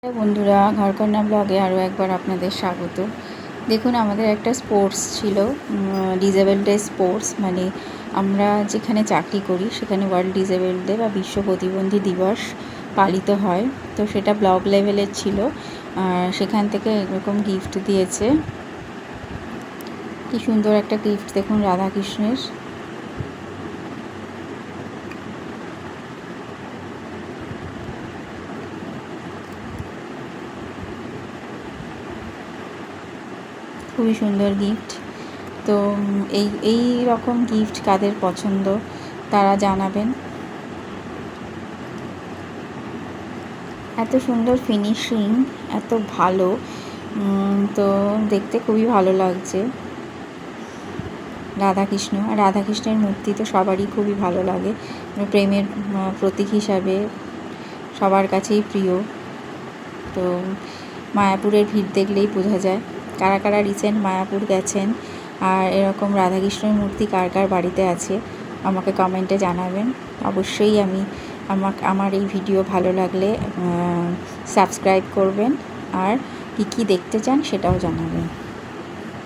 বন্ধুরা, ঘরকন্যা ব্লগে আরও একবার আপনাদের স্বাগত। দেখুন, আমাদের একটা স্পোর্টস ছিল, ডিসেবল ডে স্পোর্টস, মানে আমরা যেখানে চাকরি করি সেখানে ওয়ার্ল্ড ডিসেবল ডে বা বিশ্ব প্রতিবন্ধী দিবস পালিত হয়। তো সেটা ব্লক লেভেলের ছিল, আর সেখান থেকে এরকম গিফট দিয়েছে। কি সুন্দর একটা গিফট দেখুন, রাধাকৃষ্ণের। খুবই সুন্দর গিফট। তো এই রকম গিফট কাদের পছন্দ তারা জানাবেন। এত সুন্দর ফিনিশিং, এত ভালো, তো দেখতে খুবই ভালো লাগছে। রাধাকৃষ্ণের মূর্তি তো সবারই খুবই ভালো লাগে, প্রেমের প্রতীক হিসাবে সবার কাছেই প্রিয়। তো মায়াপুরের ভিড় দেখলেই বোঝা যায় কারা কারা রিসেন্ট মায়াপুর গেছেন, আর এরকম রাধাকৃষ্ণের মূর্তি কার কার বাড়িতে আছে আমাকে কমেন্টে জানাবেন। অবশ্যই আমার এই ভিডিও ভালো লাগলে সাবস্ক্রাইব করবেন, আর কী দেখতে চান সেটাও জানাবেন।